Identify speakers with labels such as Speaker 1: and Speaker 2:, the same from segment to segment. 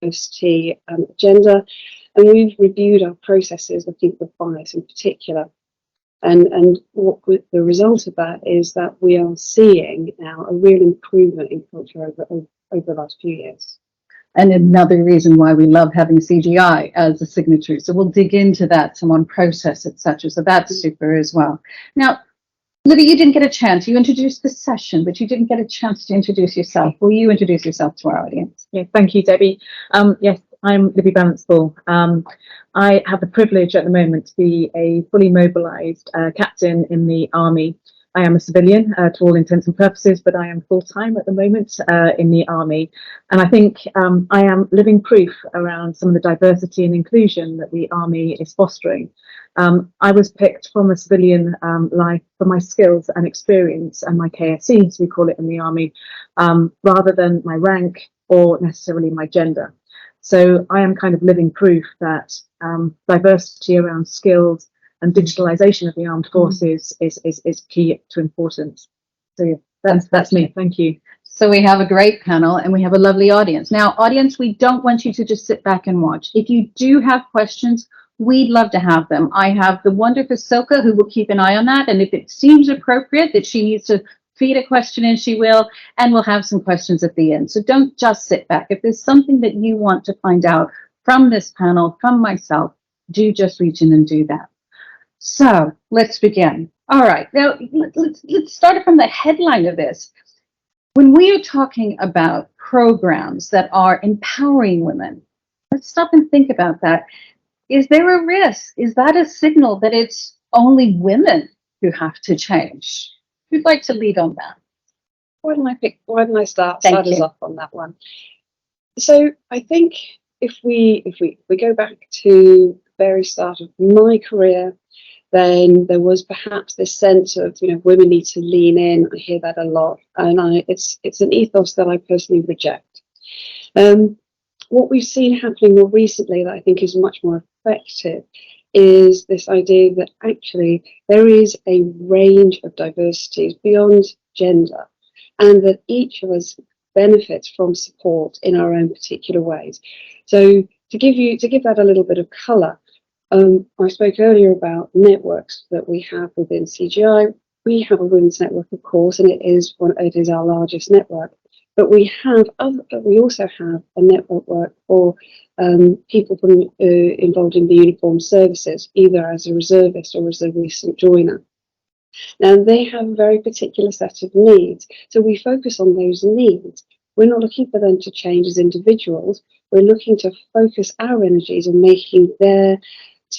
Speaker 1: diversity agenda, and we've reviewed our processes looking for bias in particular. And what the result of that is that we are seeing now a real improvement in culture over the last few years.
Speaker 2: And another reason why we love having CGI as a signatory. So we'll dig into that, some on process, etc. So that's super as well. Now, Libby, you didn't get a chance. You introduced the session, but you didn't get a chance to introduce yourself. Will you introduce yourself to our audience?
Speaker 3: Yeah, thank you, Debbie. Yes, I'm Libby Vallance-Bull. I have the privilege at the moment to be a fully mobilised captain in the Army. I am a civilian to all intents and purposes, but I am full-time at the moment in the Army. And I think I am living proof around some of the diversity and inclusion that the Army is fostering. I was picked from a civilian life for my skills and experience and my KSE, as we call it in the Army, rather than my rank or necessarily my gender. So I am kind of living proof that diversity around skills and digitalisation of the armed forces is key to importance. So yeah, that's me. Thank you.
Speaker 2: So we have a great panel and we have a lovely audience. Now, audience, we don't want you to just sit back and watch. If you do have questions, we'd love to have them. I have the wonderful Silka who will keep an eye on that. And if it seems appropriate that she needs to feed a question in, she will, and we'll have some questions at the end. So don't just sit back. If there's something that you want to find out from this panel, from myself, do just reach in and do that. So let's begin. All right, now let's start from the headline of this. When we are talking about programs that are empowering women, let's stop and think about that. Is there a risk? Is that a signal that it's only women who have to change? Who'd like to lead on that?
Speaker 1: Why don't I start us off on that one? So I think if we go back to the very start of my career, then there was perhaps this sense of, women need to lean in. I hear that a lot, and it's an ethos that I personally reject. What we've seen happening more recently that I think is much more effective is this idea that actually there is a range of diversities beyond gender, and that each of us benefits from support in our own particular ways. So to give that a little bit of colour, I spoke earlier about networks that we have within CGI. We have a women's network, of course, and it is our largest network. But we also have a network for people involved in the uniformed services, either as a reservist or as a recent joiner. Now, they have a very particular set of needs, so we focus on those needs. We're not looking for them to change as individuals. We're looking to focus our energies on making their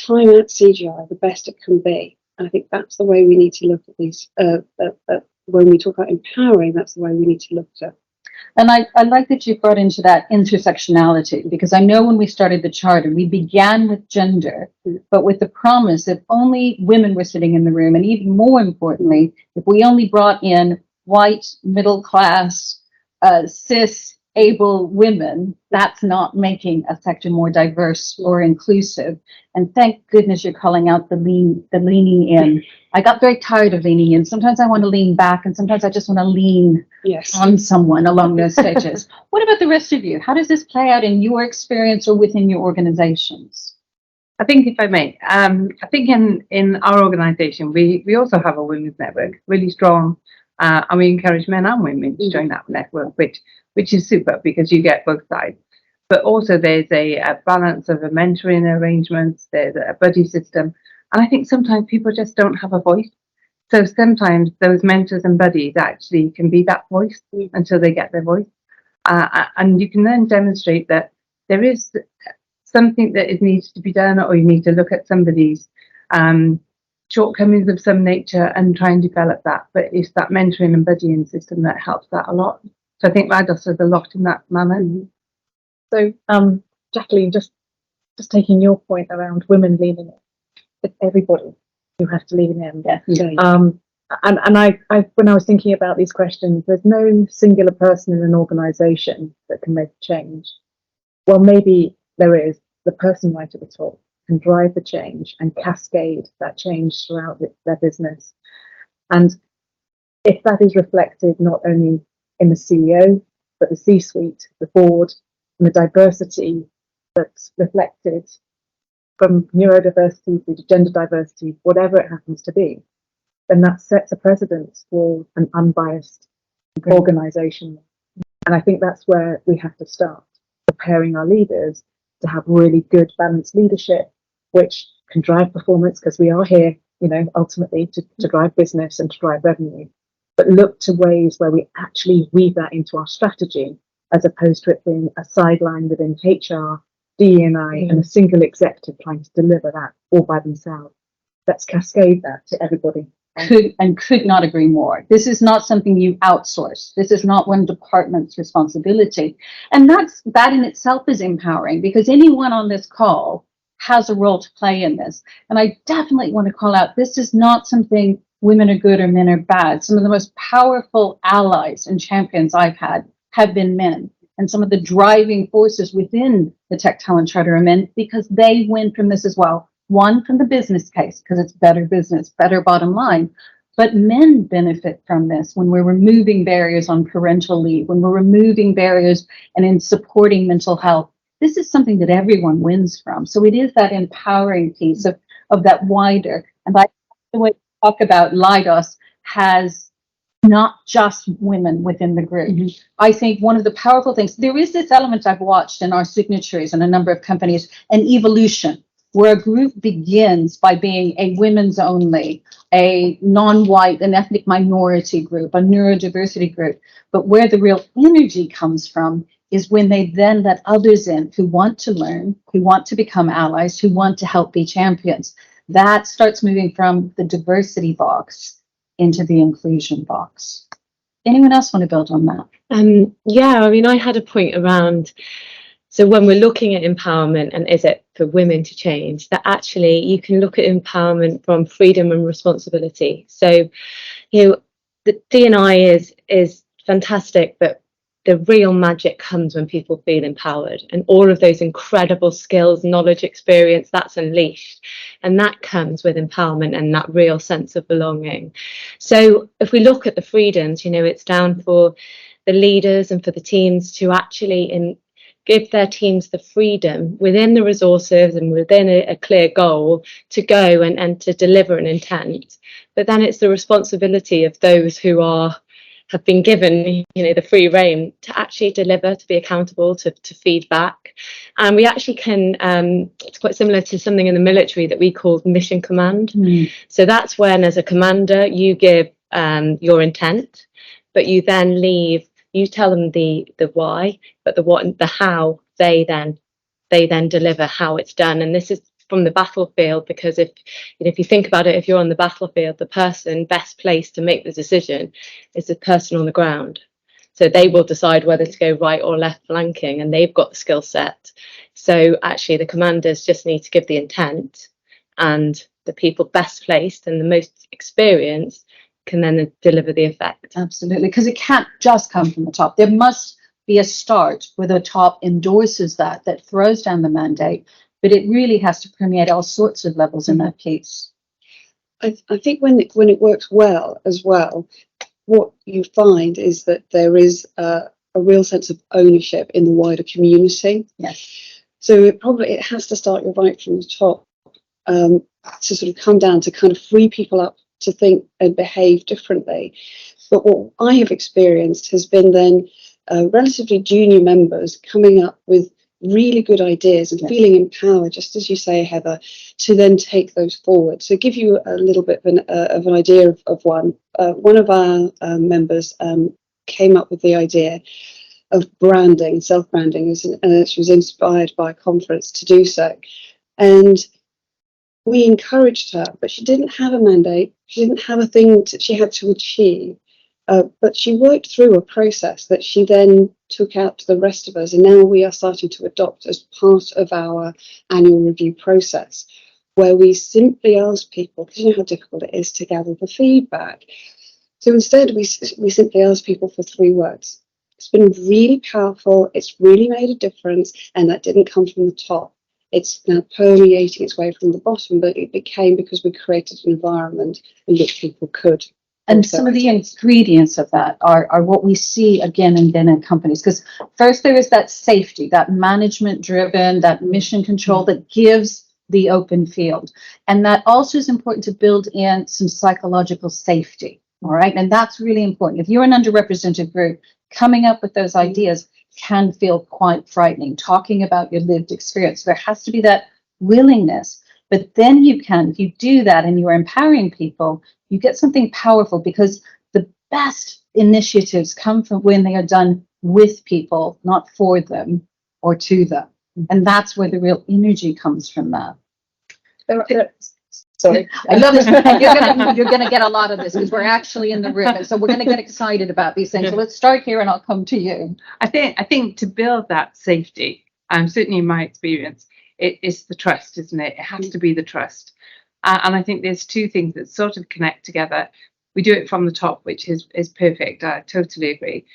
Speaker 1: time at CGI the best it can be. And I think that's the way we need to look at these. When we talk about empowering, that's the way we need to look at it.
Speaker 2: And I like that you brought into that intersectionality, because I know when we started the charter, we began with gender, but with the promise that only women were sitting in the room. And even more importantly, if we only brought in white, middle class, cis, able women, that's not making a sector more diverse or inclusive. And thank goodness you're calling out the leaning in. I got very tired of leaning in. Sometimes I want to lean back, and sometimes I just want to lean on someone along those stages. What about the rest of you? How does this play out in your experience or within your organizations?
Speaker 4: I think, if I may, I think in our organization, we also have a women's network, really strong, and we encourage men and women to join that network, which is super because you get both sides. But also there's a balance of a mentoring arrangements, there's a buddy system. And I think sometimes people just don't have a voice. So sometimes those mentors and buddies actually can be that voice until they get their voice. And you can then demonstrate that there is something that needs to be done, or you need to look at somebody's shortcomings of some nature and try and develop that. But it's that mentoring and buddying system that helps that a lot. So I think Leidos does a lot in that manner.
Speaker 3: So, Jacqueline, just taking your point around women leaning in, it's everybody who has to lean in. And I, when I was thinking about these questions, there's no singular person in an organisation that can make a change. Well, maybe there is. The person right at the top can drive the change and cascade that change throughout their business. And if that is reflected not only in the CEO, but the C-suite, the board, and the diversity that's reflected from neurodiversity through to gender diversity, whatever it happens to be, then that sets a precedent for an unbiased organisation. And I think that's where we have to start, preparing our leaders to have really good balanced leadership, which can drive performance, because we are here, ultimately to drive business and to drive revenue. But look to ways where we actually weave that into our strategy, as opposed to it being a sideline within HR, DE&I, and a single executive trying to deliver that all by themselves. Let's cascade that to everybody.
Speaker 2: Could not agree more. This is not something you outsource. This is not one department's responsibility. And that in itself is empowering, because anyone on this call has a role to play in this. And I definitely want to call out, this is not something women are good or men are bad. Some of the most powerful allies and champions I've had have been men. And some of the driving forces within the Tech Talent Charter are men, because they win from this as well. One, from the business case, because it's better business, better bottom line. But men benefit from this when we're removing barriers on parental leave, when we're removing barriers and in supporting mental health. This is something that everyone wins from. So it is that empowering piece of that wider. And I, the way we talk about Leidos has not just women within the group. Mm-hmm. I think one of the powerful things, there is this element I've watched in our signatories and a number of companies, an evolution, where a group begins by being a women's only, a non-white, an ethnic minority group, a neurodiversity group. But where the real energy comes from is when they then let others in who want to learn, who want to become allies, who want to help be champions. That starts moving from the diversity box into the inclusion box. Anyone else want to build on that?
Speaker 5: Yeah, I mean, I had a point around, so when we're looking at empowerment and is it for women to change, that actually you can look at empowerment from freedom and responsibility. So, the D&I is fantastic, but the real magic comes when people feel empowered, and all of those incredible skills, knowledge, experience, that's unleashed. And that comes with empowerment and that real sense of belonging. So if we look at the freedoms, it's down for the leaders and for the teams to actually give their teams the freedom within the resources and within a clear goal to go and to deliver an intent. But then it's the responsibility of those who have been given, the free rein to actually deliver, to be accountable, to feedback. And we actually can, it's quite similar to something in the military that we call mission command. Mm. So that's when, as a commander, you give your intent, but you then you tell them the why, but the what and the how, they then deliver how it's done. And this is from the battlefield, because if you think about it, if you're on the battlefield, the person best placed to make the decision is the person on the ground. So they will decide whether to go right or left flanking, and they've got the skill set. So actually the commanders just need to give the intent, and the people best placed and the most experienced can then deliver the effect.
Speaker 2: Absolutely, because it can't just come from the top. There must be a start where the top endorses that throws down the mandate. But it really has to permeate all sorts of levels in that piece.
Speaker 1: I think when it works well as well, what you find is that there is a real sense of ownership in the wider community.
Speaker 2: Yes.
Speaker 1: So it has to start, you're right, from the top, to sort of come down to kind of free people up to think and behave differently. But what I have experienced has been then relatively junior members coming up with really good ideas and feeling empowered, just as you say, Heather, to then take those forward. So give you a little bit of an idea of one. One of our members came up with the idea of branding, self-branding, and she was inspired by a conference to do so. And we encouraged her, but she didn't have a mandate. She didn't have a thing that she had to achieve. But she worked through a process that she then took out to the rest of us, and now we are starting to adopt as part of our annual review process, where we simply ask people, because you know how difficult it is to gather the feedback. So instead, we simply ask people for 3 words. It's been really powerful, it's really made a difference, and that didn't come from the top. It's now permeating its way from the bottom, but it became because we created an environment in which people could.
Speaker 2: And some of the ingredients of that are what we see again and again in companies. Because first there is that safety, that management driven, that mission control that gives the open field. And that also is important to build in some psychological safety. All right. And that's really important. If you're an underrepresented group, coming up with those ideas can feel quite frightening. Talking about your lived experience, there has to be that willingness. But then you can, if you do that and you're empowering people, you get something powerful, because the best initiatives come from when they are done with people, not for them or to them. And that's where the real energy comes from that. Sorry. I love this. You're gonna get a lot of this because we're actually in the room. And so we're going to get excited about these things. So let's start here and I'll come to you.
Speaker 4: I think to build that safety, certainly in my experience, it is the trust, isn't it? It has to be the trust. And I think there's two things that sort of connect together. We do it from the top, which is perfect. I totally agree.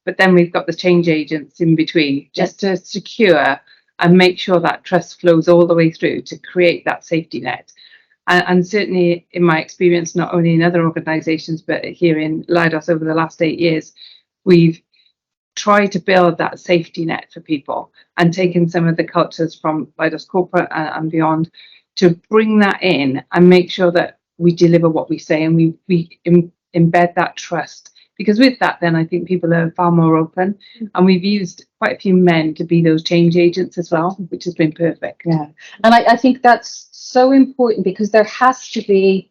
Speaker 4: But then we've got the change agents in between, just to secure and make sure that trust flows all the way through to create that safety net. And certainly in my experience, not only in other organisations, but here in Leidos over the last 8 years, we've tried to build that safety net for people and taken some of the cultures from Leidos corporate and beyond to bring that in and make sure that we deliver what we say and we embed that trust. Because with that, then I think people are far more open, and we've used quite a few men to be those change agents as well, which has been perfect.
Speaker 2: Yeah, and I think that's so important, because there has to be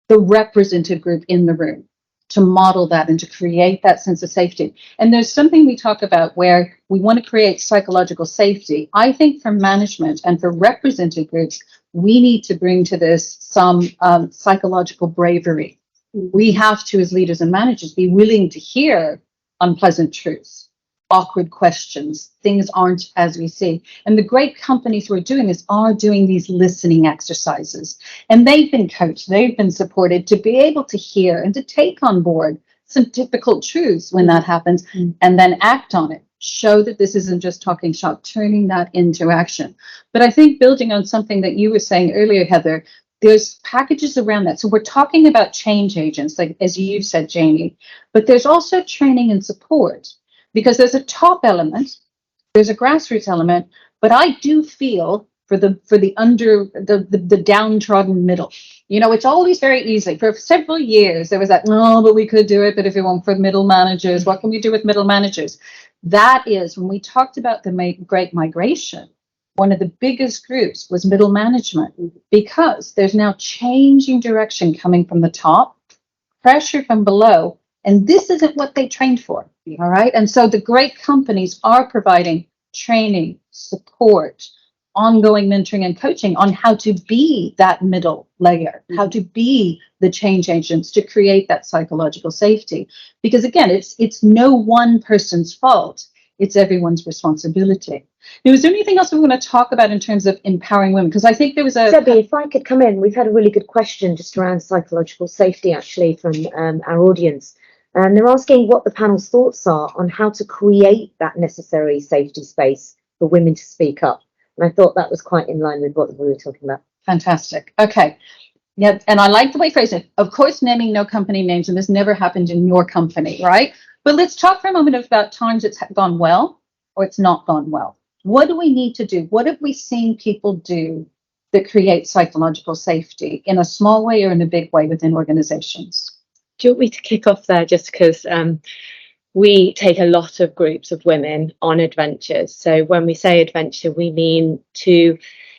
Speaker 2: the representative group in the room to model that and to create that sense of safety. And there's something we talk about where we want to create psychological safety. I think for management and for representative groups, we need to bring to this some psychological bravery. We have to, as leaders and managers, be willing to hear unpleasant truths, awkward questions, things aren't as we see. And the great companies who are doing this are doing these listening exercises. And they've been coached, they've been supported to be able to hear and to take on board some difficult truths when that happens, and then act on it. Show that this isn't just talking shop, turning that into action. But I think building on something that you were saying earlier, Heather, there's packages around that. So we're talking about change agents, like as you said, Jaynie, but there's also training and support, because there's a top element, there's a grassroots element, but I do feel for the downtrodden middle. You know, it's always very easy. For several years, there was that, no, but we could do it, but if we want for middle managers, what can we do with middle managers? That is, when we talked about the Great Migration, one of the biggest groups was middle management, because there's now changing direction coming from the top, pressure from below, and this isn't what they trained for. All right. And so the great companies are providing training, support, ongoing mentoring and coaching on how to be that middle layer, how to be the change agents to create that psychological safety. Because again, it's no one person's fault. It's everyone's responsibility. Now, is there anything else we want to talk about in terms of empowering women? Because I think there was a...
Speaker 6: Debbie, if I could come in, we've had a really good question just around psychological safety, actually, from our audience. And they're asking what the panel's thoughts are on how to create that necessary safety space for women to speak up. And I thought that was quite in line with what we were talking about.
Speaker 2: Fantastic. Okay. Yeah, and I like the way you phrase it. Of course, naming no company names, and this never happened in your company, right? But let's talk for a moment about times it's gone well or it's not gone well. What do we need to do? What have we seen people do that create psychological safety in a small way or in a big way within organizations?
Speaker 5: Do you want me to kick off there, just because we take a lot of groups of women on adventures. So when we say adventure, we mean to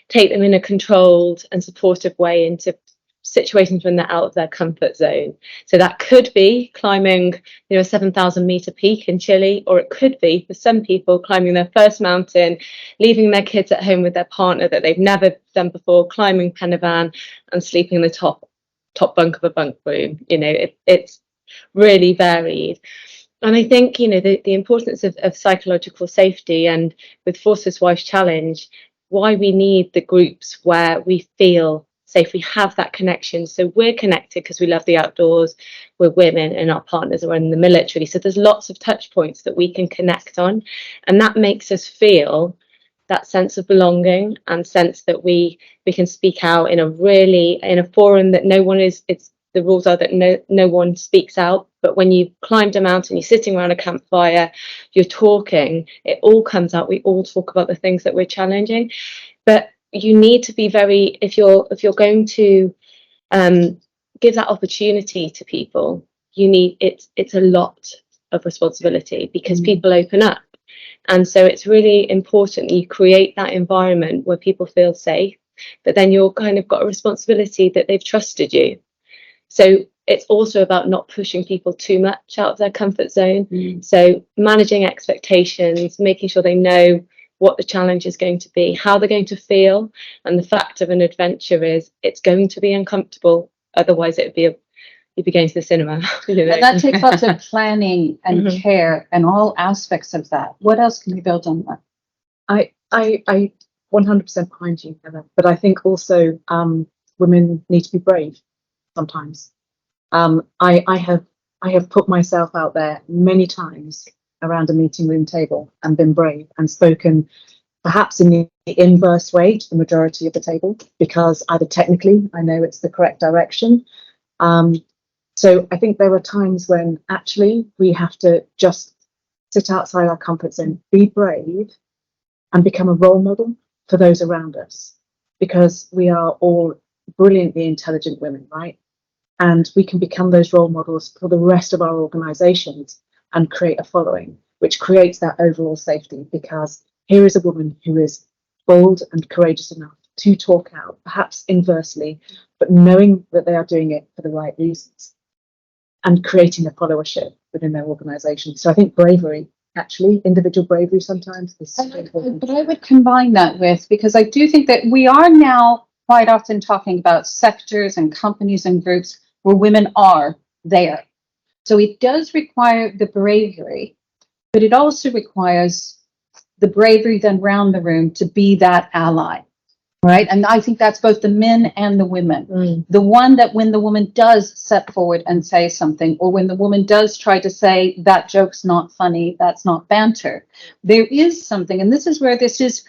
Speaker 5: take them in a controlled and supportive way into situations when they're out of their comfort zone. So that could be climbing, a 7,000 meter peak in Chile, or it could be for some people climbing their first mountain, leaving their kids at home with their partner that they've never done before, climbing Penavan and sleeping in the top bunk of a bunk room. It's really varied. And I think, the importance of psychological safety, and with Forster's Wife Challenge, why we need the groups where we feel safe, we have that connection. So we're connected because we love the outdoors, we're women, and our partners are in the military. So there's lots of touch points that we can connect on. And that makes us feel that sense of belonging and sense that we can speak out in a forum that no one is, it's the rules are that no one speaks out, but when you've climbed a mountain, you're sitting around a campfire, you're talking, it all comes out. We all talk about the things that we're challenging, but you need to be very, if you're going to give that opportunity to people, you need, it's a lot of responsibility, because people open up. And so it's really important that you create that environment where people feel safe, but then you're kind of got a responsibility that they've trusted you. So it's also about not pushing people too much out of their comfort zone. So managing expectations, making sure they know what the challenge is going to be, how they're going to feel. And the fact of an adventure is it's going to be uncomfortable. Otherwise you'd be going to the cinema. You know?
Speaker 2: And that takes lots of planning and care and all aspects of that. What else can we build on that?
Speaker 3: I 100% behind you, Heather. But I think also women need to be brave sometimes. I have put myself out there many times around a meeting room table and been brave and spoken perhaps in the inverse way to the majority of the table, because either technically I know it's the correct direction. So I think there are times when actually we have to just sit outside our comfort zone, be brave, and become a role model for those around us, because we are all brilliantly intelligent women, right? And we can become those role models for the rest of our organizations and create a following, which creates that overall safety, because here is a woman who is bold and courageous enough to talk out, perhaps inversely, but knowing that they are doing it for the right reasons and creating a followership within their organization. So I think bravery, actually, individual bravery sometimes is so important.
Speaker 2: But I would combine that with, because I do think that we are now quite often talking about sectors and companies and groups where women are there. So it does require the bravery, but it also requires the bravery then round the room to be that ally, right? And I think that's both the men and the women. The one that when the woman does step forward and say something, or when the woman does try to say that joke's not funny, that's not banter, there is something, and this is where this is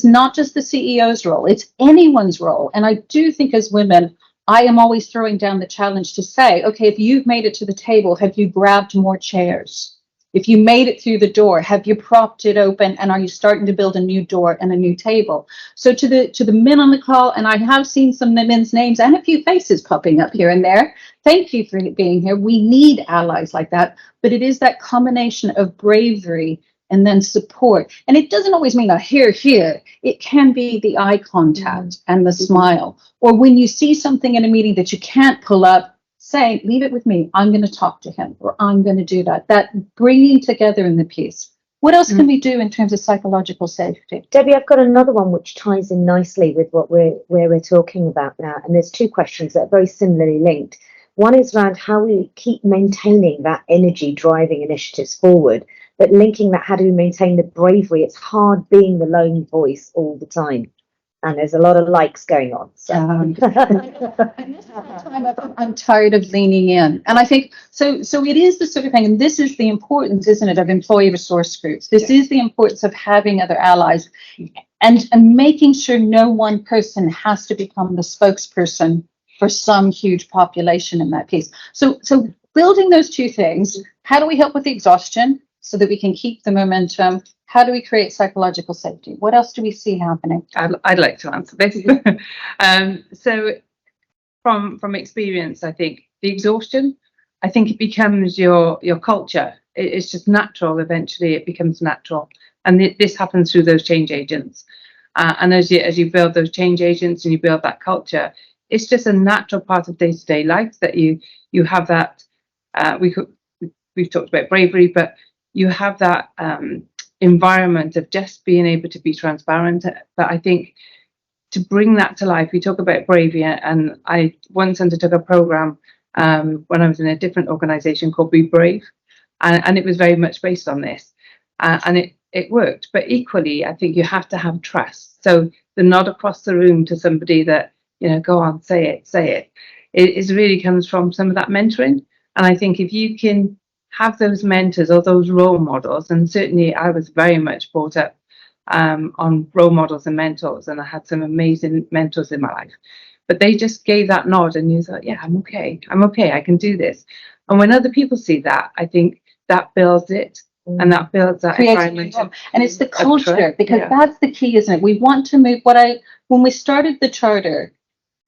Speaker 2: not just the CEO's role, it's anyone's role. And I do think as women, I am always throwing down the challenge to say, okay, if you've made it to the table, have you grabbed more chairs? If you made it through the door, have you propped it open, and are you starting to build a new door and a new table? So to the men on the call, and I have seen some men's names and a few faces popping up here and there. Thank you for being here. We need allies like that, but it is that combination of bravery and then support. And it doesn't always mean a here. It can be the eye contact and the smile, or when you see something in a meeting that you can't pull up, say, leave it with me. I'm going to talk to him, or I'm going to do that. That bringing together in the piece. What else can we do in terms of psychological safety?
Speaker 6: Debbie, I've got another one which ties in nicely with what we're talking about now. And there's two questions that are very similarly linked. One is around how we keep maintaining that energy driving initiatives forward, but linking that, how do we maintain the bravery? It's hard being the lone voice all the time. And there's a lot of likes going on. So.
Speaker 2: And this is the time I'm tired of leaning in. And I think, so it is the sort of thing, and this is the importance, isn't it, of employee resource groups. This is the importance of having other allies and making sure no one person has to become the spokesperson for some huge population in that piece. So building those two things, how do we help with the exhaustion so that we can keep the momentum? How do we create psychological safety? What else do we see happening?
Speaker 4: I'd like to answer this. So from experience, I think the exhaustion, I think it becomes your culture. It's just natural. Eventually it becomes natural. And this happens through those change agents. And as you build those change agents and you build that culture, it's just a natural part of day-to-day life that you have that, we've talked about bravery, but you have that environment of just being able to be transparent. But I think to bring that to life, we talk about bravery, and I once undertook a program when I was in a different organization called Be Brave, and it was very much based on this, and it worked. But equally, I think you have to have trust. So the nod across the room to somebody that, go on, say it. It really comes from some of that mentoring. And I think if you can have those mentors or those role models, and certainly I was very much brought up on role models and mentors, and I had some amazing mentors in my life. but they just gave that nod, and you thought, yeah, I'm okay, I can do this. And when other people see that, I think that builds it, and that builds that
Speaker 2: Creates
Speaker 4: environment.
Speaker 2: and it's the culture,
Speaker 4: trust,
Speaker 2: because
Speaker 4: yeah.
Speaker 2: that's the key, isn't it? We want to move. When we started the charter,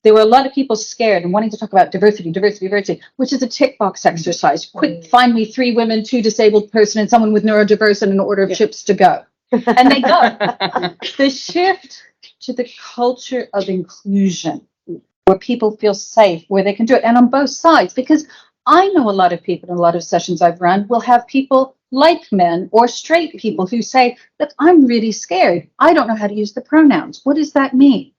Speaker 2: there were a lot of people scared and wanting to talk about diversity, which is a tick box exercise. Quick, find me 3 women, 2 disabled person, and someone with neurodiverse, and an order of chips to go. And they go. The shift to the culture of inclusion, where people feel safe, where they can do it, and on both sides, because I know a lot of people in a lot of sessions I've run will have people like men or straight people who say, look, I'm really scared. I don't know how to use the pronouns. What does that mean?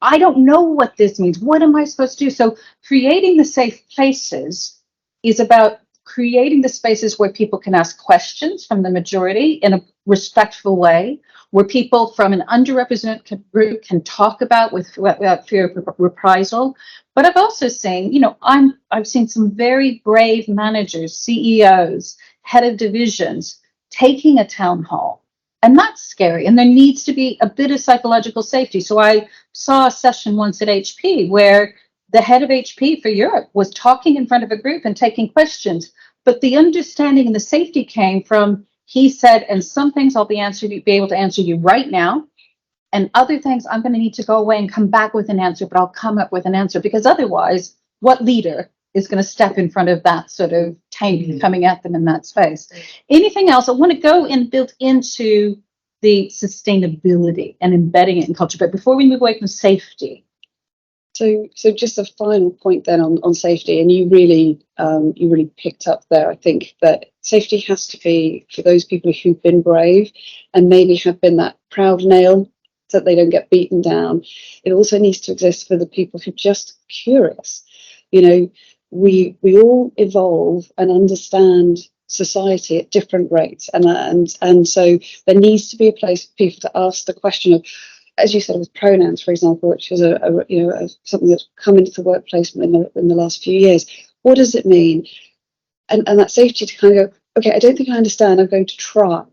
Speaker 2: I don't know what this means. What am I supposed to do? So creating the safe places is about creating the spaces where people can ask questions from the majority in a respectful way, where people from an underrepresented group can talk about without fear of reprisal. But I've also seen, I've seen some very brave managers, CEOs, head of divisions taking a town hall. And that's scary. And there needs to be a bit of psychological safety. So I saw a session once at HP where the head of HP for Europe was talking in front of a group and taking questions. But the understanding and the safety came from, he said, and some things I'll be able to answer you right now. And other things I'm going to need to go away and come back with an answer, but I'll come up with an answer, because otherwise, what leader is going to step in front of that sort of tank coming at them in that space? Anything else? I want to go and build into the sustainability and embedding it in culture. But before we move away from safety.
Speaker 1: So just a final point then on safety, and you really picked up there. I think that safety has to be for those people who've been brave and maybe have been that proud nail, so that they don't get beaten down. It also needs to exist for the people who are just curious. We all evolve and understand society at different rates, and so there needs to be a place for people to ask the question of, as you said, with pronouns, for example, which is something that's come into the workplace in the last few years. What does it mean? And that safety to kind of go, okay, I don't think I understand. I'm going to try,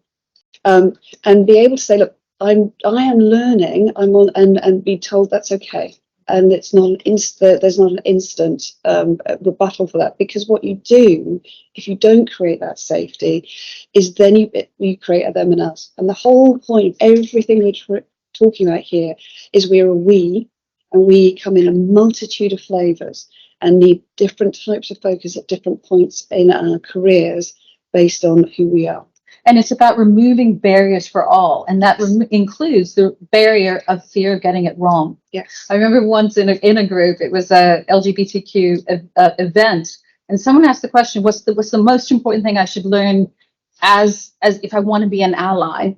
Speaker 1: and be able to say, look, I am learning. I'm on, and be told that's okay. And it's not an instant. There's not an instant rebuttal for that, because what you do if you don't create that safety is then you create a them and us. And the whole point of everything we're talking about here is we're a we, and we come in a multitude of flavors and need different types of focus at different points in our careers based on who we are.
Speaker 2: And it's about removing barriers for all. And that includes the barrier of fear of getting it wrong.
Speaker 1: Yes.
Speaker 2: I remember once in a group, it was a LGBTQ event. And someone asked the question, what's the most important thing I should learn as if I want to be an ally?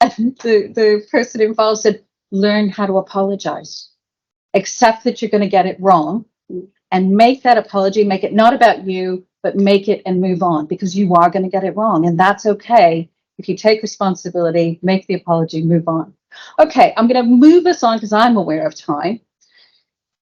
Speaker 2: And the person involved said, learn how to apologize. Accept that you're going to get it wrong, and make that apology, make it not about you, but make it and move on, because you are going to get it wrong. And that's okay. If you take responsibility, make the apology, move on. Okay, I'm going to move us on because I'm aware of time.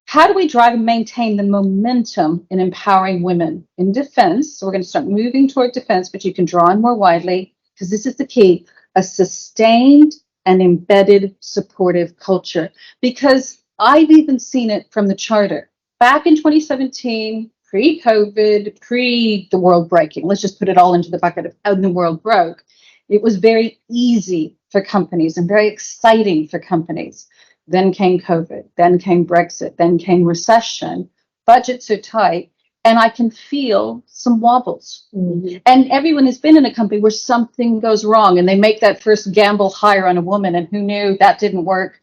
Speaker 2: How do we drive and maintain the momentum in empowering women in defense? So we're going to start moving toward defense, but you can draw on more widely, because this is the key, a sustained and embedded supportive culture. Because I've even seen it from the charter. Back in 2017, pre-COVID, pre the world breaking, let's just put it all into the bucket of how the world broke. It was very easy for companies and very exciting for companies. Then came COVID, then came Brexit, then came recession. Budgets are tight, and I can feel some wobbles. Mm-hmm. And everyone has been in a company where something goes wrong and they make that first gamble hire on a woman, and who knew that didn't work?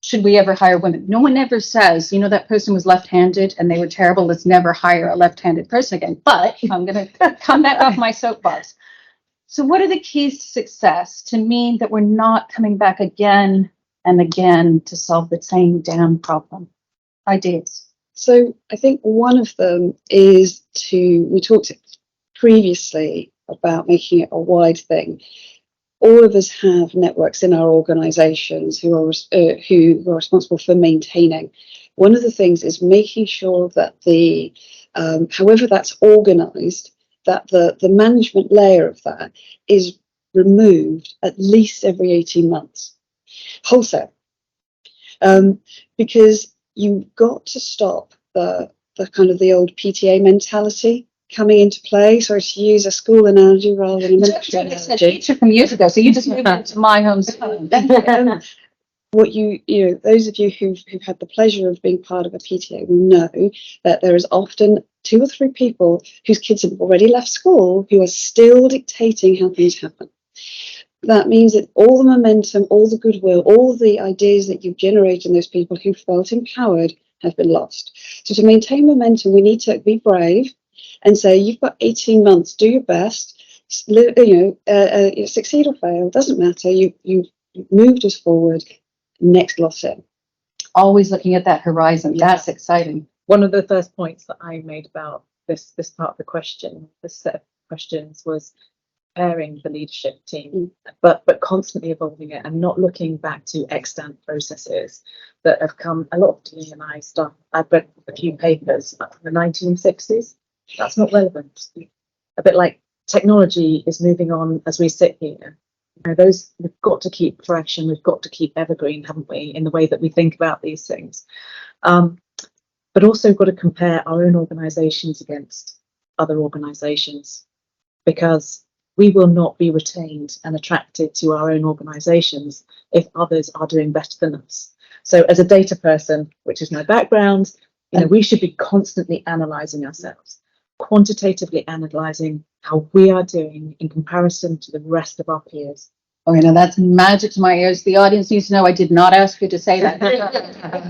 Speaker 2: Should we ever hire women? No one ever says, that person was left-handed and they were terrible. Let's never hire a left-handed person again. But I'm going to come back off my soapbox. So what are the keys to success to mean that we're not coming back again and again to solve the same damn problem? Ideas.
Speaker 1: So I think one of them is we talked previously about making it a wide thing. All of us have networks in our organisations who are responsible for maintaining. One of the things is making sure that however that's organised, that the management layer of that is removed at least every 18 months, wholesale. Because you've got to stop the kind of the old PTA mentality coming into play. Sorry to use a school analogy rather than a military
Speaker 2: It's a
Speaker 1: analogy.
Speaker 2: teacher from years ago, so you just moved into my home zone.
Speaker 1: What you know, those of you who've had the pleasure of being part of a PTA will know that there is often 2 or 3 people whose kids have already left school who are still dictating how things happen. That means that all the momentum, all the goodwill, all the ideas that you've generated in those people who felt empowered have been lost. So to maintain momentum, we need to be brave and say, you've got 18 months, do your best, succeed or fail, doesn't matter. You've moved us forward. Next lot in.
Speaker 2: Always looking at that horizon.
Speaker 3: Yeah.
Speaker 2: That's exciting.
Speaker 3: One of the first points that I made about this part of the question, this set of questions, was preparing the leadership team, but constantly evolving it and not looking back to extant processes that have come. A lot of D&I stuff, I've read a few papers from the 1960s. That's not relevant. A bit like technology is moving on as we sit here. You know, those, we've got to keep fresh and we've got to keep evergreen, haven't we, in the way that we think about these things. But also got to compare our own organisations against other organisations, because we will not be retained and attracted to our own organisations if others are doing better than us. So as a data person, which is my background, you know, we should be constantly analysing ourselves, quantitatively analysing how we are doing in comparison to the rest of our peers.
Speaker 2: Okay, now that's magic to my ears. The audience needs to know I did not ask you to say that.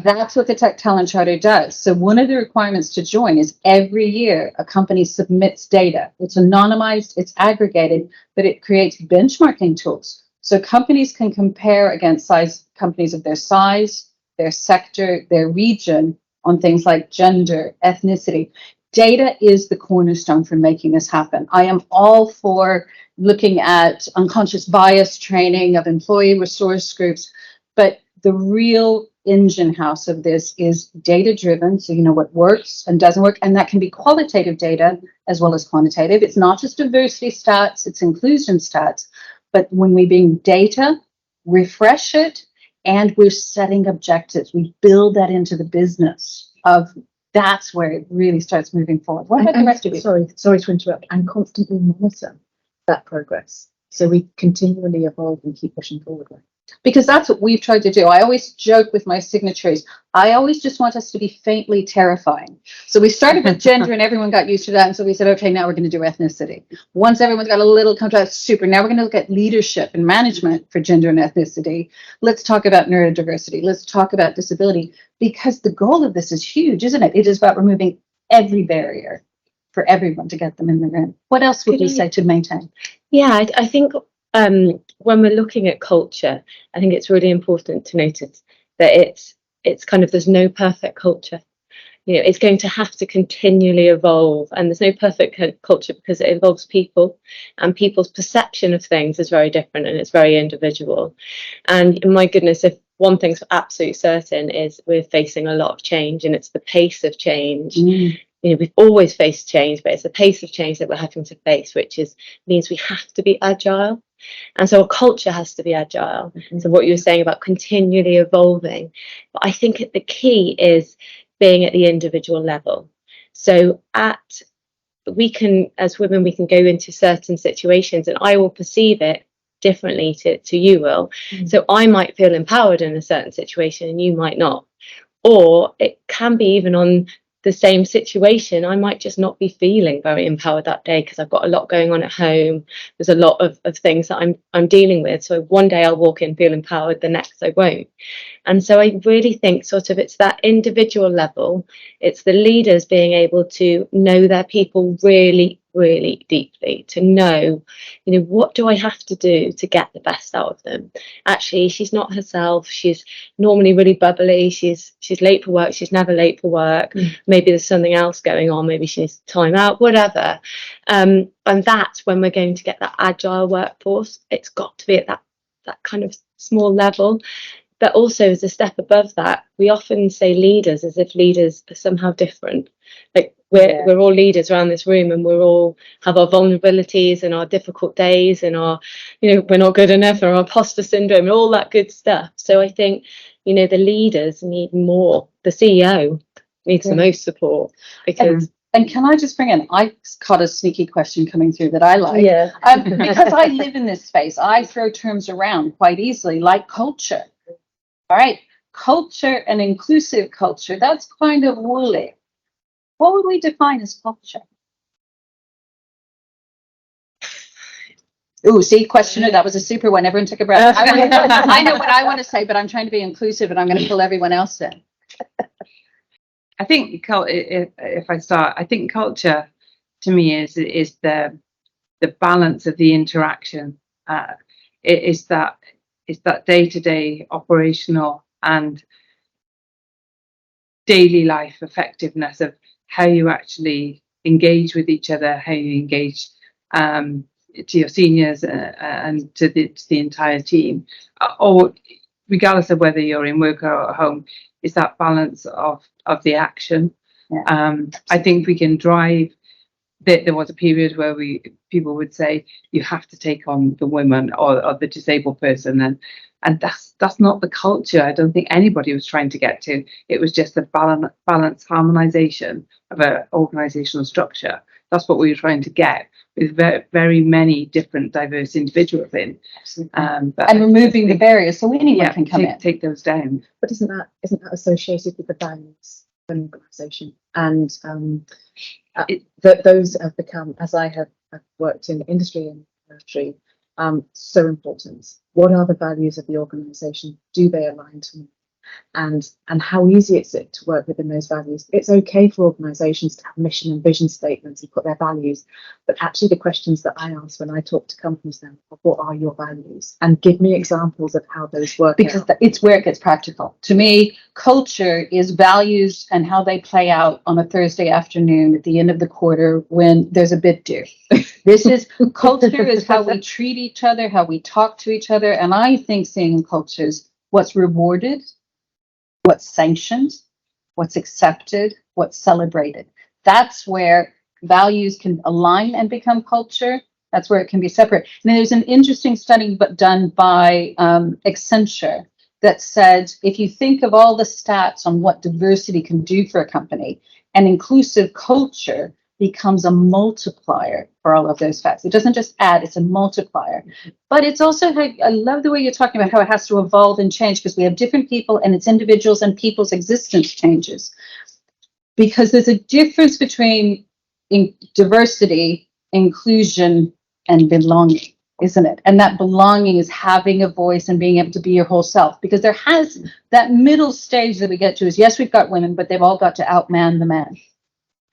Speaker 2: That's what the Tech Talent Charter does. So one of the requirements to join is every year a company submits data. It's anonymized, it's aggregated, but it creates benchmarking tools. So companies can compare against companies of their size, their sector, their region on things like gender, ethnicity. Data is the cornerstone for making this happen. I am all for looking at unconscious bias training of employee resource groups, but the real engine house of this is data driven. So you know what works and doesn't work, and that can be qualitative data as well as quantitative. It's not just diversity stats, it's inclusion stats. But when we bring data, refresh it, and we're setting objectives, we build that into the business of. That's where it really starts moving forward. What about the rest of you?
Speaker 3: Sorry to interrupt. And constantly monitor that progress, so we continually evolve and keep pushing forward.
Speaker 2: Because that's what we've tried to do. I always joke with my signatories. I always just want us to be faintly terrifying. So we started with gender and everyone got used to that. And so we said, okay, now we're going to do ethnicity. Once everyone's got a little contrast, super. Now we're going to look at leadership and management for gender and ethnicity. Let's talk about neurodiversity. Let's talk about disability, because the goal of this is huge, isn't it? It is about removing every barrier for everyone to get them in the room. What else would you say to maintain?
Speaker 5: Yeah, I think when we're looking at culture, I think it's really important to notice that it's kind of, there's no perfect culture. You know, it's going to have to continually evolve, and there's no perfect culture because it involves people, and people's perception of things is very different and it's very individual. And my goodness, if one thing's absolutely certain is we're facing a lot of change, and it's the pace of change. You know, we've always faced change, but it's the pace of change that we're having to face, which means we have to be agile. And so our culture has to be agile. So what you were saying about continually evolving, but I think the key is being at the individual level. So we can, as women, we can go into certain situations and I will perceive it differently to you will. So I might feel empowered in a certain situation and you might not. Or it can be even on the same situation, I might just not be feeling very empowered that day because I've got a lot going on at home. There's a lot of things that I'm dealing with. So one day I'll walk in, feel empowered, the next I won't. And so I really think sort of it's that individual level. It's the leaders being able to know their people really, really deeply, to know, you know, what do I have to do to get the best out of them? Actually, she's not herself. She's normally really bubbly. She's late for work. She's never late for work. Maybe there's something else going on. Maybe she needs time out, whatever. And that's when we're going to get that agile workforce. It's got to be at that kind of small level. But also as a step above that, we often say leaders as if leaders are somehow different. Like we're all leaders around this room, and we're all have our vulnerabilities and our difficult days and our, we're not good enough, or our imposter syndrome and all that good stuff. So I think, the leaders need more. The CEO needs the most support, because
Speaker 2: And can I just bring in, I caught a sneaky question coming through that I like.
Speaker 6: Yeah.
Speaker 2: Because I live in this space, I throw terms around quite easily, like culture. All right, culture and inclusive culture, that's kind of woolly. What would we define as culture? Oh, see, questioner, that was a super one. Everyone took a breath. I know what I want to say, but I'm trying to be inclusive, and I'm going to pull everyone else in.
Speaker 4: I think if I start, I think culture to me is the balance of the interaction. It is that day-to-day operational and daily life effectiveness of how you actually engage with each other, how you engage to your seniors and to the entire team, or regardless of whether you're in work or at home. Is that balance of the action. I think we can drive. There was a period where people would say you have to take on the woman or the disabled person, and that's not the culture. I don't think anybody was trying to get to. It was just a balance harmonization of an organizational structure. That's what we were trying to get, with very, very many different diverse individuals in,
Speaker 2: and removing the barriers so anyone can come in.
Speaker 4: Take those down.
Speaker 3: But isn't that associated with the values of an organisation? And those have become, as I have worked in industry and military, so important. What are the values of the organisation? Do they align to me? And how easy is it to work within those values? It's okay for organisations to have mission and vision statements and put their values, but actually the questions that I ask when I talk to companies now are, what are your values? And give me examples of how those work.
Speaker 2: Because it's where it gets practical. To me, culture is values and how they play out on a Thursday afternoon at the end of the quarter when there's a bid due. This is culture is how we treat each other, how we talk to each other. And I think seeing in cultures what's rewarded, what's sanctioned, what's accepted, what's celebrated. That's where values can align and become culture. That's where it can be separate. And there's an interesting study done by Accenture that said, if you think of all the stats on what diversity can do for a company, an inclusive culture becomes a multiplier for all of those facts. It doesn't just add, it's a multiplier. But it's also, I love the way you're talking about how it has to evolve and change, because we have different people and it's individuals and people's existence changes. Because there's a difference between diversity, inclusion, and belonging, isn't it? And that belonging is having a voice and being able to be your whole self. Because there has that middle stage that we get to is, yes, we've got women, but they've all got to outman the man.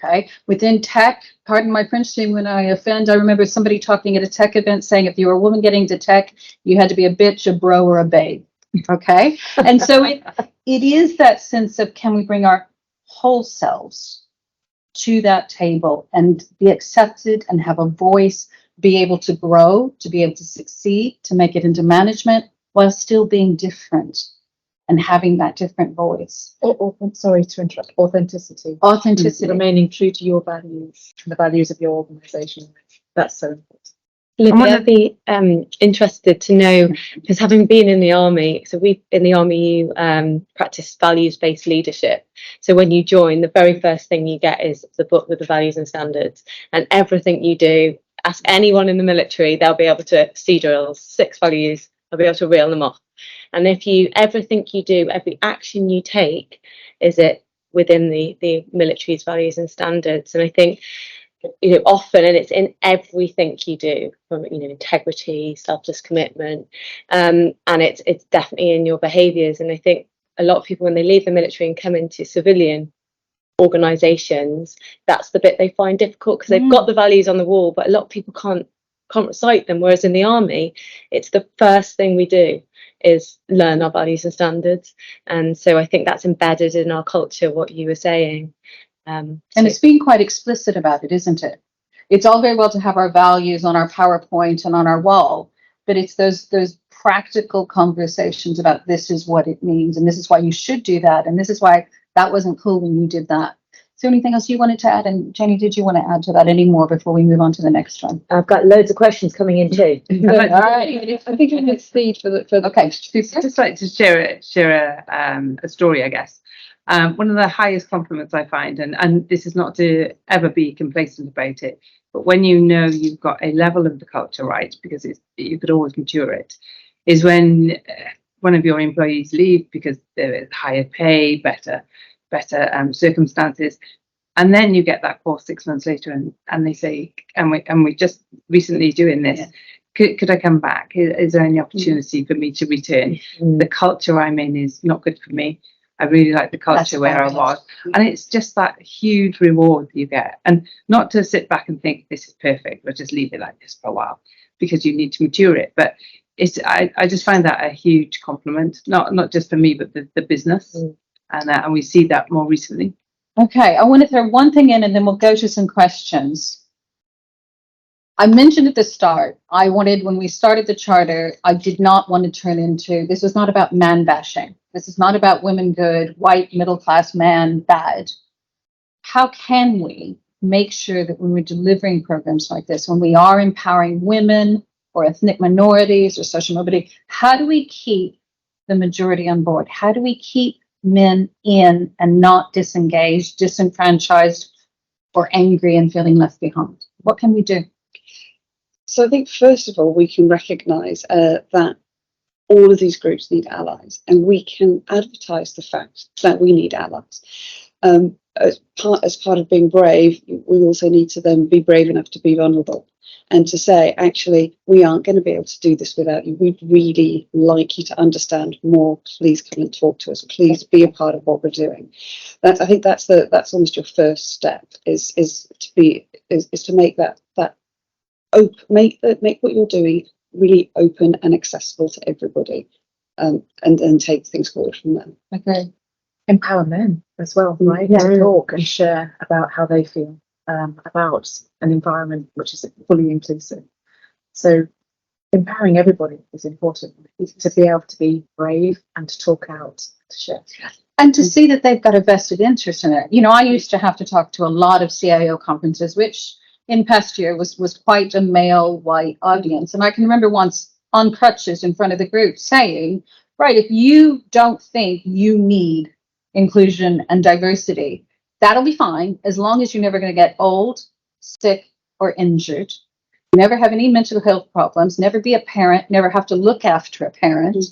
Speaker 2: Okay. Within tech, pardon my French name when I offend, I remember somebody talking at a tech event saying if you were a woman getting into tech, you had to be a bitch, a bro, or a babe. Okay. And so it is that sense of, can we bring our whole selves to that table and be accepted and have a voice, be able to grow, to be able to succeed, to make it into management while still being different and having that different voice.
Speaker 3: Sorry to interrupt. Authenticity. Remaining true to your values and the values of your organisation. That's so important.
Speaker 5: Libby, I'd be interested to know, because having been in the army, so in the army you practice values-based leadership. So when you join, the very first thing you get is the book with the values and standards, and everything you do, ask anyone in the military, they'll be able to see drills, 6 values, they'll be able to reel them off. And if everything you do, every action you take, is it within the military's values and standards? And I think, often, and it's in everything you do, from integrity, selfless commitment, and it's definitely in your behaviours. And I think a lot of people, when they leave the military and come into civilian organisations, that's the bit they find difficult, because they've got the values on the wall, but a lot of people can't recite them. Whereas in the army, it's the first thing we do is learn our values and standards. And so I think that's embedded in our culture, what you were saying.
Speaker 2: And it's being quite explicit about it, isn't it? It's all very well to have our values on our PowerPoint and on our wall, but it's those practical conversations about, this is what it means, and this is why you should do that, and this is why that wasn't cool when you did that. there anything else you wanted to add? And Jaynie, did you want to add to that any more before we move on to the next one?
Speaker 6: I've got loads of questions coming in too.
Speaker 2: All right.
Speaker 1: I think I'm with Seed for the
Speaker 2: Okay.
Speaker 4: Just like to share a story, I guess. One of the highest compliments I find, and this is not to ever be complacent about it, but when you know you've got a level of the culture right, because you could always mature it, is when one of your employees leave because there is higher pay, better circumstances, and then you get that call 6 months later, and they say, and we just recently doing this. Could I come back? Is there any opportunity for me to return? The culture I'm in is not good for me. I really like the culture where I was. And it's just that huge reward you get. And not to sit back and think this is perfect, we'll just leave it like this for a while, because you need to mature it. But I just find that a huge compliment, not just for me, but the business. And we see that more recently.
Speaker 2: Okay, I want to throw one thing in and then we'll go to some questions. I mentioned at the start, when we started the charter, I did not want to turn into, this was not about man bashing. This is not about women good, white, middle-class man bad. How can we make sure that when we're delivering programs like this, when we are empowering women or ethnic minorities or social mobility, how do we keep the majority on board? How do we keep men in and not disengaged, disenfranchised, or angry and feeling left behind? What can we do?
Speaker 1: So I think, first of all, we can recognise that all of these groups need allies, and we can advertise the fact that we need allies. As part of being brave, we also need to then be brave enough to be vulnerable and to say, actually, we aren't going to be able to do this without you. We'd really like you to understand more. Please come and talk to us. Please be a part of what we're doing. I think that's almost your first step, is to make that open, make what you're doing really open and accessible to everybody, and then take things forward from there.
Speaker 2: Okay.
Speaker 3: Empower men as well, right?
Speaker 6: Yeah.
Speaker 3: To talk and share about how they feel about an environment which is fully inclusive. So empowering everybody is important, to be able to be brave and to talk out, to share.
Speaker 2: And to see that they've got a vested interest in it. You know, I used to have to talk to a lot of CIO conferences, which in past year was quite a male white audience. And I can remember once on crutches in front of the group saying, right, if you don't think you need inclusion and diversity, that'll be fine, as long as you're never going to get old, sick, or injured, never have any mental health problems, never be a parent, never have to look after a parent,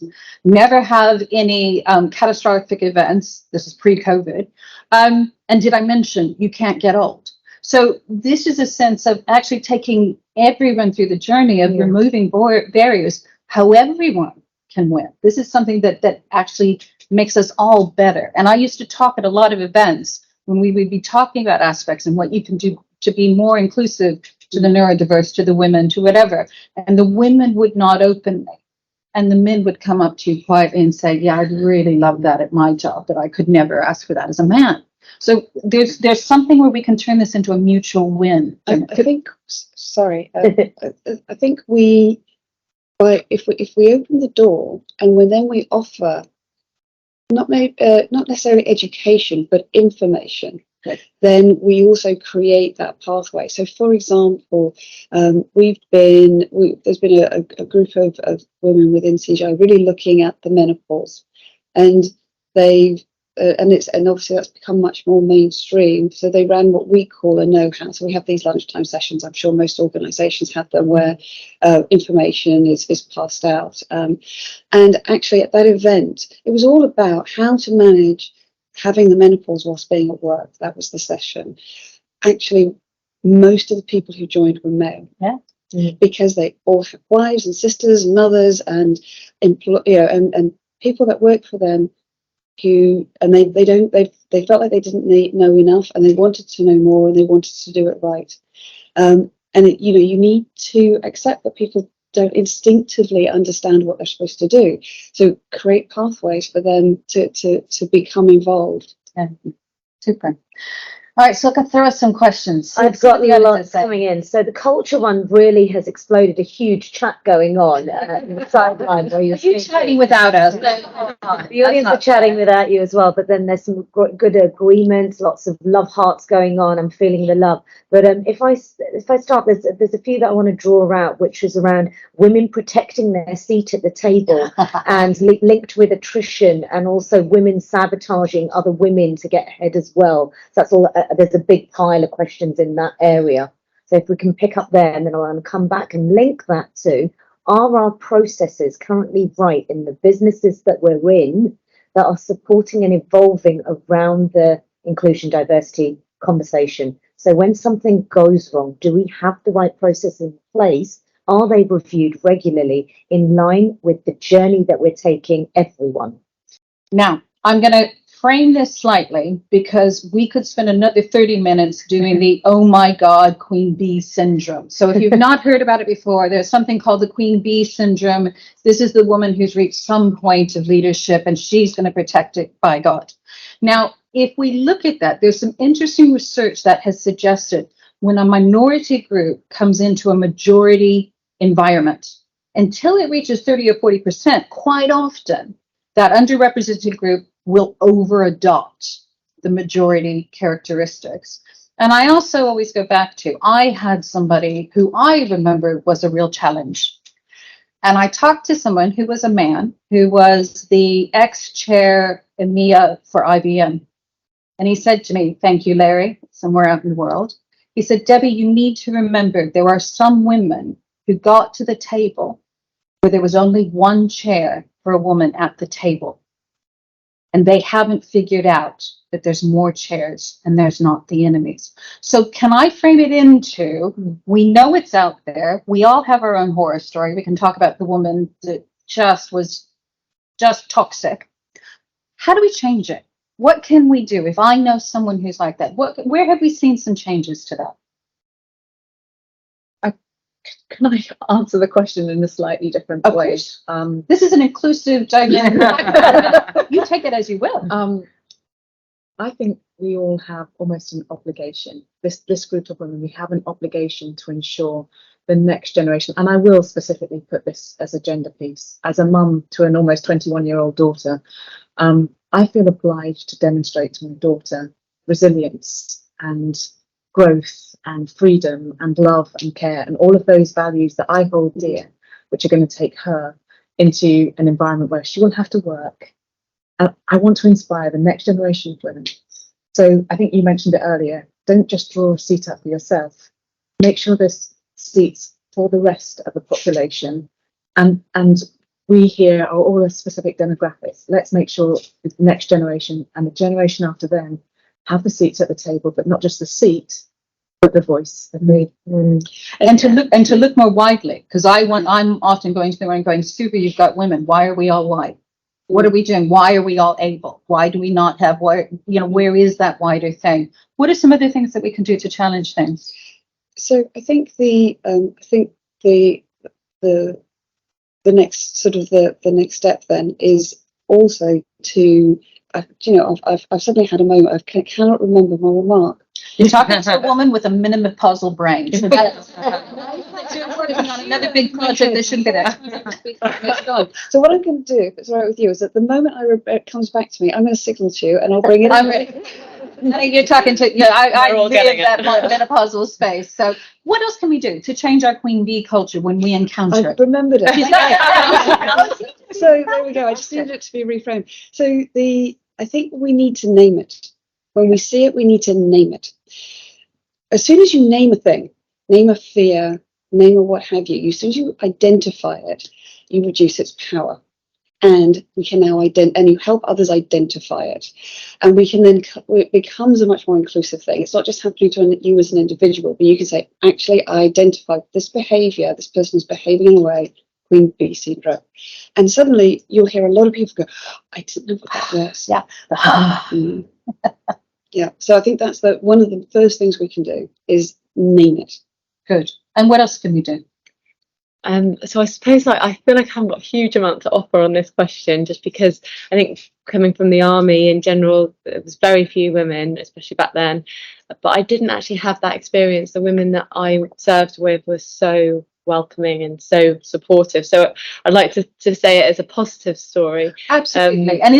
Speaker 2: never have any catastrophic events. This is pre-COVID. And did I mention you can't get old? So this is a sense of actually taking everyone through the journey of removing barriers, how everyone can win. This is something that actually makes us all better. And I used to talk at a lot of events when we would be talking about aspects and what you can do to be more inclusive to the neurodiverse, to the women, to whatever. And the women would not openly. And the men would come up to you quietly and say, yeah, I'd really love that at my job, but I could never ask for that as a man. So there's something where we can turn this into a mutual win.
Speaker 1: I think if we open the door and then we offer not necessarily education but information, then we also create that pathway. So, for example, there's been a group of women within CGI really looking at the menopause, and and obviously that's become much more mainstream. So they ran what we call a know-how. So we have these lunchtime sessions. I'm sure most organisations have them, where information is passed out. And actually, at that event, it was all about how to manage having the menopause whilst being at work. That was the session. Actually, most of the people who joined were male.
Speaker 2: Yeah.
Speaker 1: Because they all have wives and sisters and mothers and and people that work for them they felt like they didn't know enough, and they wanted to know more, and they wanted to do it right. You need to accept that people don't instinctively understand what they're supposed to do. So create pathways for them to become involved.
Speaker 2: Yeah. Super. All right, so I can throw us some questions.
Speaker 6: I've
Speaker 2: See what
Speaker 6: got
Speaker 2: the editors
Speaker 6: lots
Speaker 2: say.
Speaker 6: coming in. So the culture one really has exploded, a huge chat going on in the sideline where you're
Speaker 2: You chatting without us.
Speaker 6: The audience are chatting without you as well, but then there's some good agreements, lots of love hearts going on. I'm feeling the love. But if I start, there's a few that I want to draw out, which is around women protecting their seat at the table and linked with attrition, and also women sabotaging other women to get ahead as well. So that's all. There's a big pile of questions in that area. So if we can pick up there, and then I'll come back and link that to, are our processes currently right in the businesses that we're in that are supporting and evolving around the inclusion diversity conversation? So when something goes wrong, do we have the right process in place? Are they reviewed regularly in line with the journey that we're taking everyone?
Speaker 2: Now, I'm going to frame this slightly because we could spend another 30 minutes doing the, oh my God, Queen Bee syndrome. So if you've not heard about it before, there's something called the Queen Bee syndrome. This is the woman who's reached some point of leadership and she's going to protect it, by God. Now, if we look at that, there's some interesting research that has suggested when a minority group comes into a majority environment, until it reaches 30 or 40%, quite often that underrepresented group will over-adopt the majority characteristics. And I also always go back to, I had somebody who I remember was a real challenge. And I talked to someone who was a man, who was the ex-chair EMEA for IBM. And he said to me, thank you, Larry, somewhere out in the world. He said, Debbie, you need to remember there are some women who got to the table where there was only one chair for a woman at the table. And they haven't figured out that there's more chairs and there's not the enemies. So can I frame it into, we know it's out there. We all have our own horror story. We can talk about the woman that was just toxic. How do we change it? What can we do? If I know someone who's like that, where have we seen some changes to that?
Speaker 3: Can I answer the question in a slightly different
Speaker 2: Of
Speaker 3: way?
Speaker 2: course. This is an inclusive dynamic. You take it as you will.
Speaker 3: I think we all have almost an obligation. This group of women, we have an obligation to ensure the next generation. And I will specifically put this as a gender piece. As a mum to an almost 21-year-old daughter, I feel obliged to demonstrate to my daughter resilience and growth and freedom and love and care and all of those values that I hold dear, which are going to take her into an environment where she won't have to work. And I want to inspire the next generation of women. So I think you mentioned it earlier. Don't just draw a seat up for yourself. Make sure there's seats for the rest of the population. And we here are all a specific demographics. Let's make sure the next generation and the generation after them have the seats at the table, but not just the seat, but the voice.
Speaker 2: And to look more widely, because I'm often going to the and going, super, you've got women. Why are we all white? What are we doing? Why are we all able? Why do we not have, where is that wider thing? What are some other things that we can do to challenge things?
Speaker 1: So I think the next sort of the next step then is also to I've suddenly had a moment. I cannot remember my remark.
Speaker 2: You're talking to a woman with a menopausal brain. So that's working on another big project that shouldn't be there.
Speaker 1: So what I'm going to do, if it's all right with you, is at the moment it comes back to me, I'm going to signal to you and I'll bring it.
Speaker 2: I'm ready. I think you're talking to, I live that menopausal space. So what else can we do to change our queen bee culture when we encounter
Speaker 1: I've
Speaker 2: it?
Speaker 1: remembered it. So there we go. I just needed it to be reframed. So I think we need to name it. When we see it, we need to name it. As soon as you name a thing, name a fear, name a what have you, as soon as you identify it, you reduce its power. And we can now and you help others identify it. And we can then, it becomes a much more inclusive thing. It's not just happening to you as an individual, but you can say, actually, I identify this behavior, this person is behaving in a way, Queen Bee syndrome. And suddenly you'll hear a lot of people go, I didn't know what that was.
Speaker 2: Yeah.
Speaker 1: Yeah. So I think that's one of the first things we can do is name it.
Speaker 2: Good. And what else can we do?
Speaker 5: So I suppose I feel like I haven't got a huge amount to offer on this question, just because I think coming from the army in general, there was very few women, especially back then, but I didn't actually have that experience. The women that I served with were so welcoming and so supportive. So I'd like to say it as a positive story.
Speaker 2: Absolutely. And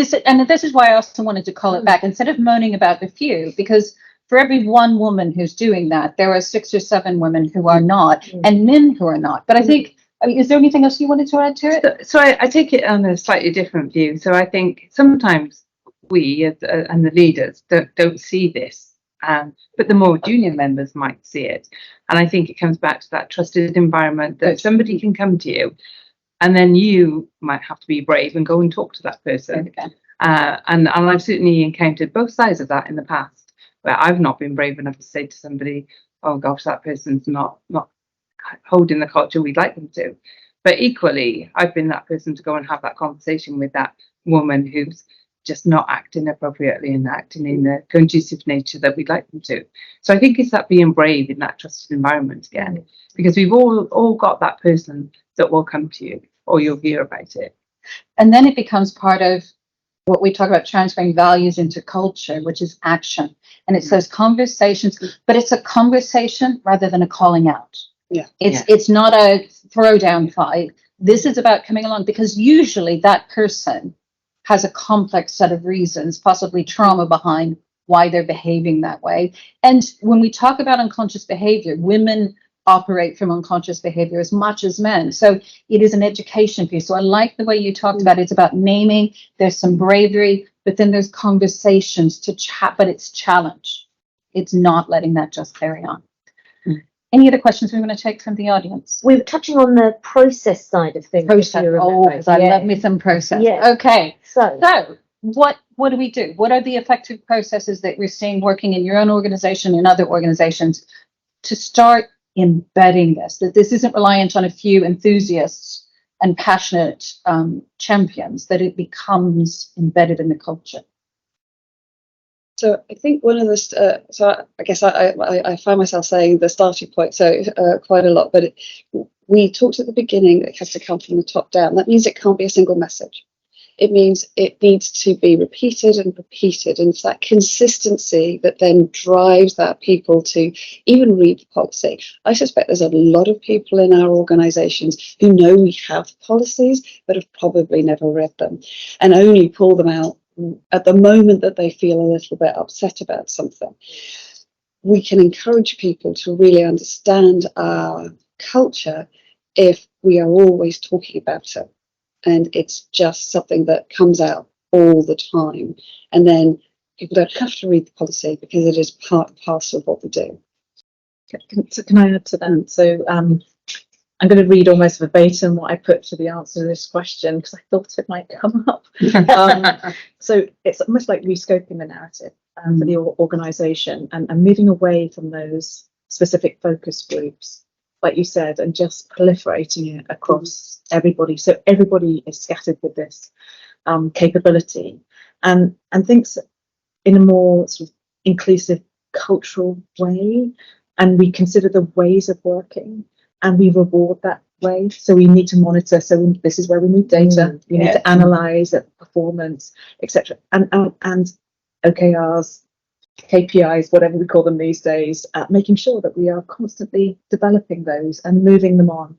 Speaker 2: this is why I also wanted to call it back, instead of moaning about the few, because for every one woman who's doing that, there are 6 or 7 women who are not, and men who are not. But I think, I mean, is there anything else you wanted to add to it?
Speaker 4: So I take it on a slightly different view. So I think sometimes we and the leaders don't see this, but the more junior members might see it. And I think it comes back to that trusted environment that somebody can come to you, and then you might have to be brave and go and talk to that person.
Speaker 2: Okay.
Speaker 4: And I've certainly encountered both sides of that in the past, where I've not been brave enough to say to somebody, "Oh gosh, that person's not holding the culture we'd like them to." But equally, I've been that person to go and have that conversation with that woman who's just not acting appropriately and acting in the conducive nature that we'd like them to. So I think it's that being brave in that trusted environment again, because we've all got that person that will come to you, or you'll hear about it.
Speaker 2: And then it becomes part of what we talk about, transferring values into culture, which is action. And it's those conversations, but it's a conversation rather than a calling out.
Speaker 1: Yeah.
Speaker 2: It's not a throwdown fight. This is about coming along, because usually that person has a complex set of reasons, possibly trauma behind why they're behaving that way. And when we talk about unconscious behavior, women operate from unconscious behavior as much as men. So it is an education piece. So I like the way you talked about it. It's about naming, there's some bravery, but then there's conversations to chat, but it's challenge. It's not letting that just carry on. Any other questions we want to take from the audience?
Speaker 6: We were touching on the process side of things.
Speaker 2: Process. Oh, because I love me some process.
Speaker 6: Yeah.
Speaker 2: Okay.
Speaker 6: So
Speaker 2: what do we do? What are the effective processes that we're seeing working in your own organization and other organizations to start embedding this? That this isn't reliant on a few enthusiasts and passionate champions, that it becomes embedded in the culture.
Speaker 1: So I think one of the, so I guess I find myself saying the starting point quite a lot, but we talked at the beginning that it has to come from the top down. That means it can't be a single message. It means it needs to be repeated and repeated. And it's that consistency that then drives that people to even read the policy. I suspect there's a lot of people in our organisations who know we have policies, but have probably never read them and only pull them out at the moment that they feel a little bit upset about something. We can encourage people to really understand our culture if we are always talking about it. And it's just something that comes out all the time. And then people don't have to read the policy because it is part and parcel of what we do.
Speaker 3: Can I add to that? So I'm going to read almost verbatim what I put to the answer to this question, because I thought it might come up. So it's almost like rescoping the narrative for the organisation and moving away from those specific focus groups, like you said, and just proliferating it across everybody. So everybody is scattered with this capability and thinks in a more sort of inclusive cultural way. And we consider the ways of working and we reward that way. So we need to monitor. So this is where we need data. We need to analyse performance, etc. And OKRs, KPIs, whatever we call them these days, making sure that we are constantly developing those and moving them on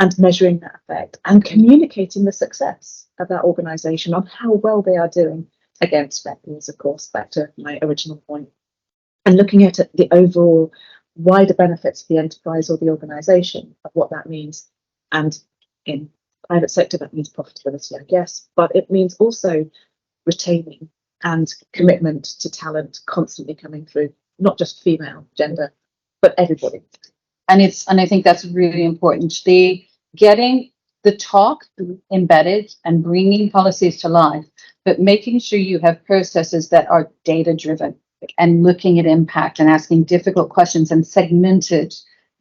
Speaker 3: and measuring that effect and communicating the success of that organisation on how well they are doing against metrics, of course, back to my original point, and looking at the overall wider benefits of the enterprise or the organisation of what that means. And in private sector, that means profitability, I guess, but it means also retaining and commitment to talent constantly coming through, not just female, gender, but everybody.
Speaker 2: And I think that's really important. Getting the talk embedded and bringing policies to life, but making sure you have processes that are data driven and looking at impact and asking difficult questions and segmented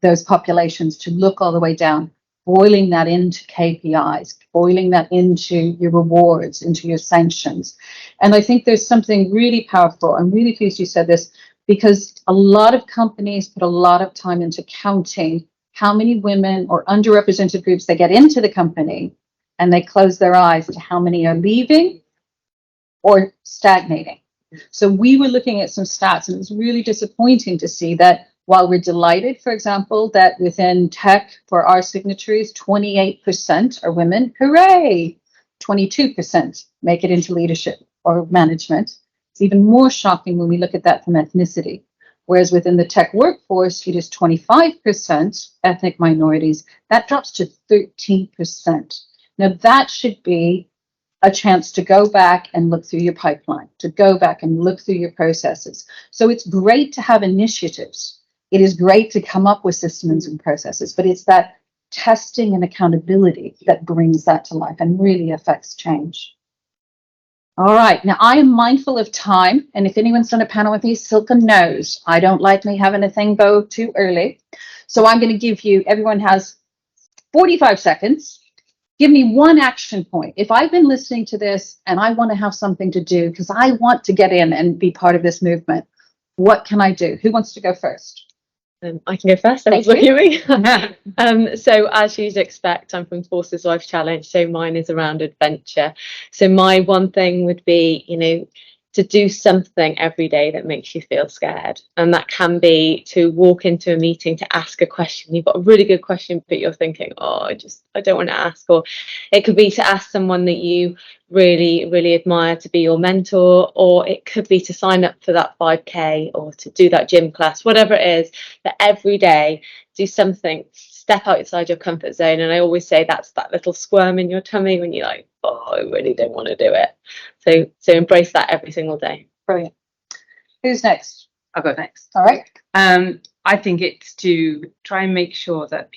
Speaker 2: those populations to look all the way down, boiling that into KPIs, boiling that into your rewards, into your sanctions. And I think there's something really powerful. I'm really pleased you said this, because a lot of companies put a lot of time into counting how many women or underrepresented groups they get into the company, and they close their eyes to how many are leaving or stagnating. So we were looking at some stats, and it was really disappointing to see that while we're delighted, for example, that within tech for our signatories, 28% are women, hooray! 22% make it into leadership or management. It's even more shocking when we look at that from ethnicity. Whereas within the tech workforce, it is 25% ethnic minorities. That drops to 13%. Now that should be a chance to go back and look through your pipeline, to go back and look through your processes. So it's great to have initiatives. It is great to come up with systems and processes, but it's that testing and accountability that brings that to life and really affects change. All right, now I am mindful of time, and if anyone's done a panel with me, Silke knows I don't like me having a thing go too early. So I'm going to give you, everyone has 45 seconds. Give me one action point. If I've been listening to this and I want to have something to do because I want to get in and be part of this movement, what can I do? Who wants to go first?
Speaker 5: I can go first. I was looking at me. So as you'd expect, I'm from Forster's Life Challenge, so mine is around adventure. So my one thing would be, to do something every day that makes you feel scared. And that can be to walk into a meeting to ask a question. You've got a really good question, but you're thinking, oh, I don't want to ask. Or it could be to ask someone that you really, really admire to be your mentor, or it could be to sign up for that 5K or to do that gym class, whatever it is, that every day do something, step outside your comfort zone. And I always say that's that little squirm in your tummy when you're like, oh, I really don't want to do it. So embrace that every single day.
Speaker 2: Brilliant. Who's next?
Speaker 4: I'll go next.
Speaker 2: All right.
Speaker 4: I think it's to try and make sure that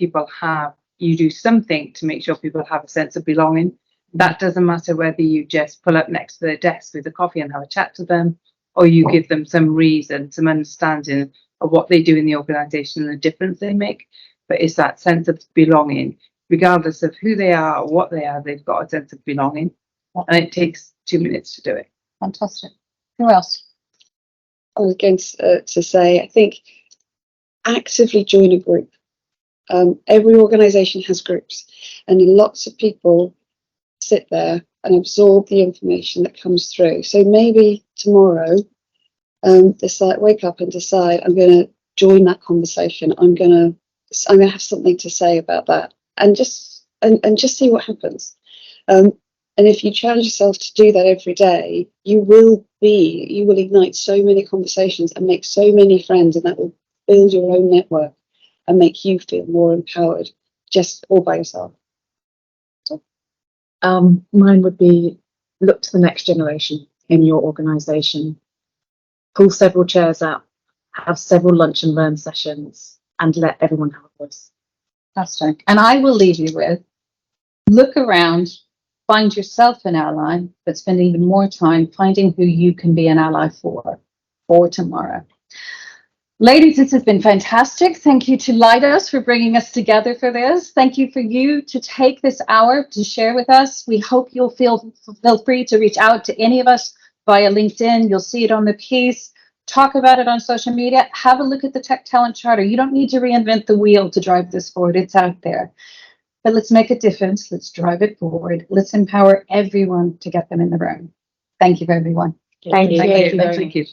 Speaker 4: you do something to make sure people have a sense of belonging. That doesn't matter whether you just pull up next to their desk with a coffee and have a chat to them, or you give them some reason, some understanding of what they do in the organisation and the difference they make. But it's that sense of belonging, regardless of who they are or what they are, they've got a sense of belonging. And it takes 2 minutes to do it.
Speaker 2: Fantastic. Who else?
Speaker 1: I was going to say, I think actively join a group. Every organisation has groups, and lots of people sit there and absorb the information that comes through. So maybe tomorrow, wake up and decide I'm going to join that conversation. I'm going to have something to say about that, and just see what happens. And if you challenge yourself to do that every day, you will ignite so many conversations and make so many friends, and that will build your own network and make you feel more empowered, just all by yourself.
Speaker 3: Mine would be look to the next generation in your organisation, pull several chairs out, have several lunch and learn sessions, and let everyone have a voice.
Speaker 2: Fantastic. And I will leave you with, look around, find yourself an ally, but spend even more time finding who you can be an ally for tomorrow. Ladies, this has been fantastic. Thank you to Leidos for bringing us together for this. Thank you for you to take this hour to share with us. We hope you'll feel free to reach out to any of us via LinkedIn. You'll see it on the piece. Talk about it on social media. Have a look at the Tech Talent Charter. You don't need to reinvent the wheel to drive this forward. It's out there. But let's make a difference. Let's drive it forward. Let's empower everyone to get them in the room. Thank you, everyone.
Speaker 6: Thank you.
Speaker 4: Thank you.